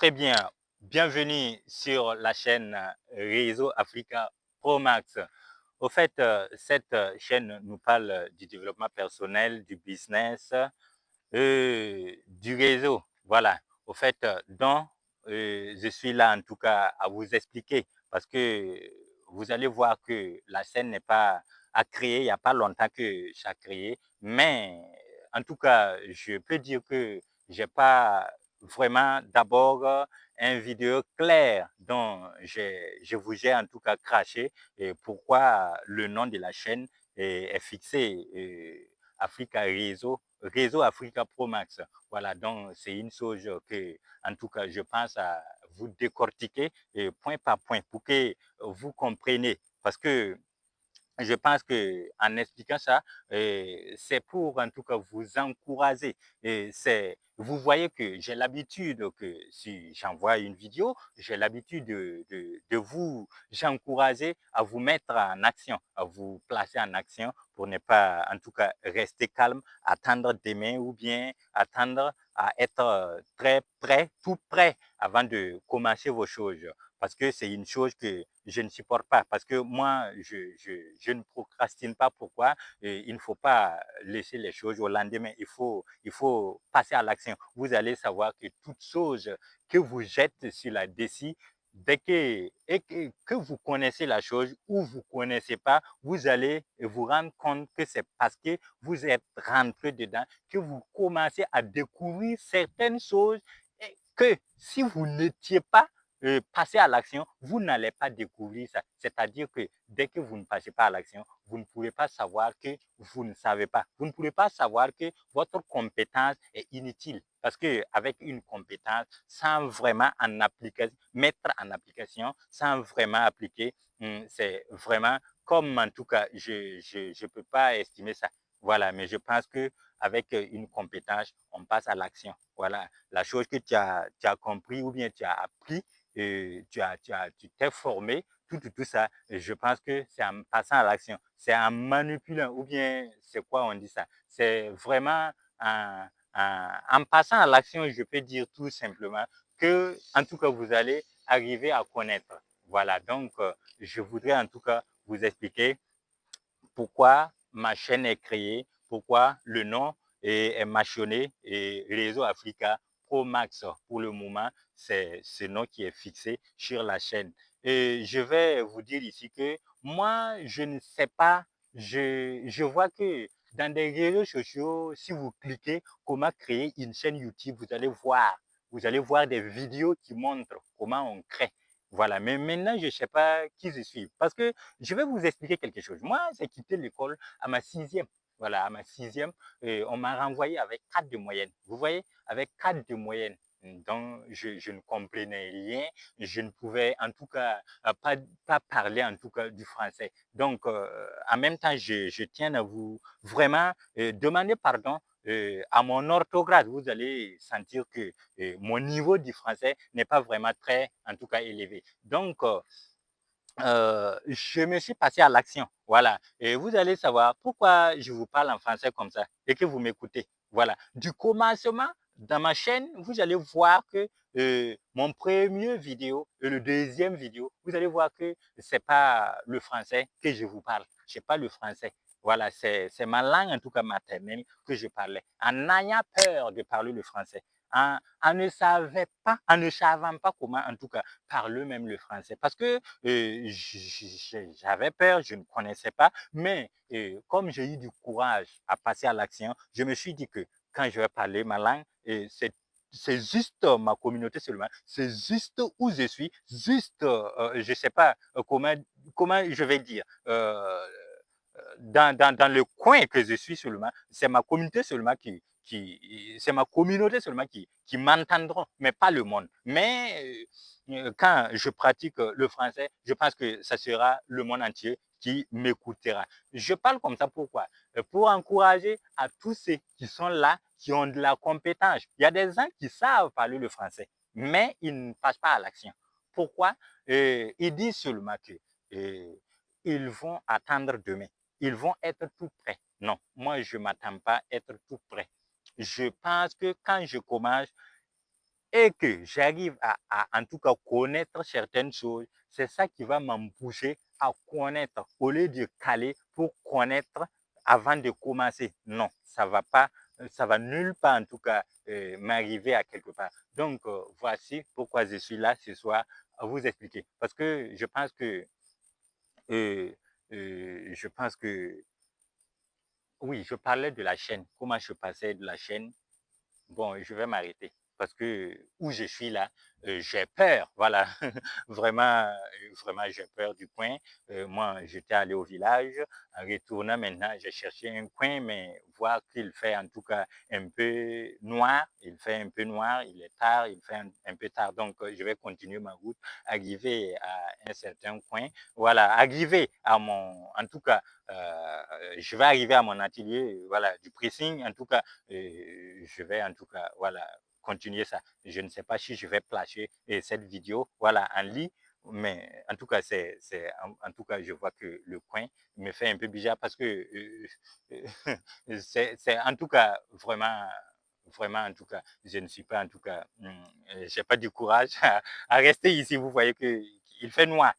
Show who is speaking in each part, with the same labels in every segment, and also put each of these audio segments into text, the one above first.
Speaker 1: Très bien, bienvenue sur la chaîne Réseau Africa Pro Max. Au fait, cette chaîne nous parle du développement personnel, du business, du réseau. Voilà. Au fait, donc, je suis là en tout cas à vous expliquer parce que vous allez voir que la chaîne n'est pas à créer, il n'y a pas longtemps que j'ai créé, mais en tout cas, je peux dire que j'ai pas vraiment d'abord un vidéo clair dont je vous ai en tout cas craché et pourquoi le nom de la chaîne est fixé Africa Réseau Africa Pro Max. Voilà, donc c'est une chose que, en tout cas, je pense à vous décortiquer point par point pour que vous compreniez. Parce que je pense que en expliquant ça, c'est pour en tout cas vous encourager. Vous voyez que j'ai l'habitude que si j'envoie une vidéo, j'ai l'habitude de vous encourager à vous mettre en action, à vous placer en action pour ne pas en tout cas rester calme, attendre demain ou bien attendre à être très prêt, tout prêt avant de commencer vos choses. Parce que c'est une chose que je ne supporte pas. Parce que moi, je ne procrastine pas. Pourquoi? Il ne faut pas laisser les choses au lendemain. Il faut passer à l'action. Vous allez savoir que toute chose que vous jetez sur la déci, dès que vous connaissez la chose ou vous ne connaissez pas, vous allez vous rendre compte que c'est parce que vous êtes rentré dedans que vous commencez à découvrir certaines choses et que si vous n'étiez pas passer à l'action, vous n'allez pas découvrir ça. C'est-à-dire que dès que vous ne passez pas à l'action, vous ne pourrez pas savoir que vous ne savez pas. Vous ne pourrez pas savoir que votre compétence est inutile. Parce qu'avec une compétence, sans vraiment mettre en application, sans vraiment appliquer, c'est vraiment comme en tout cas, je peux pas estimer ça. Voilà, mais je pense que avec une compétence, on passe à l'action. Voilà, la chose que tu as compris ou bien tu as appris, tu t'es formé, tout ça, je pense que c'est en passant à l'action, c'est en manipulant, ou bien c'est quoi on dit ça, c'est vraiment en passant à l'action, je peux dire tout simplement que, en tout cas, vous allez arriver à connaître. Voilà, donc je voudrais en tout cas vous expliquer pourquoi ma chaîne est créée, pourquoi le nom est mentionné et Réseau Africa Pro Max. Pour le moment, c'est ce nom qui est fixé sur la chaîne. Et je vais vous dire ici que moi, je ne sais pas, je vois que dans des réseaux sociaux, si vous cliquez comment créer une chaîne YouTube, vous allez voir des vidéos qui montrent comment on crée. Voilà, mais maintenant, je ne sais pas qui je suis. Parce que je vais vous expliquer quelque chose. Moi, j'ai quitté l'école à ma sixième. Voilà, à ma sixième, on m'a renvoyé avec 4 de moyenne. Vous voyez, avec 4 de moyenne. Donc, je ne comprenais rien. Je ne pouvais en tout cas pas parler en tout cas du français. Donc, en même temps, je tiens à vous vraiment demander pardon à mon orthographe. Vous allez sentir que mon niveau du français n'est pas vraiment très, en tout cas, élevé. Donc, je me suis passé à l'action. Voilà. Et vous allez savoir pourquoi je vous parle en français comme ça et que vous m'écoutez. Voilà. Du commencement, dans ma chaîne, vous allez voir que mon premier vidéo et le deuxième vidéo, vous allez voir que c'est pas le français que je vous parle. C'est pas le français. Voilà, c'est ma langue, en tout cas maternelle, que je parlais. En ayant peur de parler le français. En ne savant pas comment, en tout cas, parler même le français. Parce que j'avais peur, je ne connaissais pas, mais comme j'ai eu du courage à passer à l'action, je me suis dit que quand je vais parler ma langue, c'est juste ma communauté seulement, c'est juste où je suis, juste, je ne sais pas comment je vais dire, dans le coin que je suis seulement, c'est ma communauté seulement c'est ma communauté seulement qui m'entendront, mais pas le monde. Mais quand je pratique le français, je pense que ça sera le monde entier qui m'écoutera. Je parle comme ça pourquoi? Pour encourager à tous ceux qui sont là, qui ont de la compétence. Il y a des gens qui savent parler le français, mais ils ne passent pas à l'action. Pourquoi? Ils disent seulement que ils vont attendre demain. Ils vont être tout prêts. Non, moi, je ne m'attends pas à être tout prêt. Je pense que quand je commence, et que j'arrive à en tout cas connaître certaines choses, c'est ça qui va m'emboucher à connaître au lieu de caler pour connaître avant de commencer. Non, ça va pas, ça va nulle part en tout cas m'arriver à quelque part. Donc voici pourquoi je suis là ce soir à vous expliquer. Parce que euh, je pense que oui, je parlais de la chaîne. Comment je passais de la chaîne. Bon, je vais m'arrêter parce que où je suis là, j'ai peur. Voilà, vraiment, vraiment, j'ai peur du coin. Moi, j'étais allé au village. En retournant maintenant, j'ai cherché un coin, mais voir qu'il fait en tout cas un peu noir. Il fait un peu noir. Il est tard. Il fait un peu tard. Donc, je vais continuer ma route, arriver à un certain coin. Voilà, arriver à mon, en tout cas, je vais arriver à mon atelier, voilà, du pressing. En tout cas, je vais en tout cas, voilà, continuer ça. Je ne sais pas si je vais placer cette vidéo, voilà, en ligne, mais en tout cas, en tout cas, je vois que le coin me fait un peu bizarre parce que c'est en tout cas vraiment, vraiment, en tout cas, je ne suis pas, en tout cas, j'ai pas du courage à rester ici. Vous voyez que il fait noir,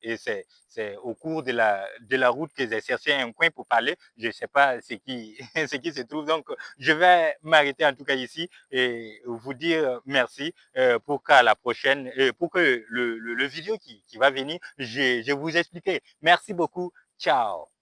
Speaker 1: et c'est au cours de la route que j'ai cherché un coin pour parler. Je ne sais pas ce qui, ce qui se trouve. Donc, je vais m'arrêter en tout cas ici et vous dire merci pour qu'à la prochaine, pour que le vidéo qui va venir, je vous expliquer. Merci beaucoup. Ciao.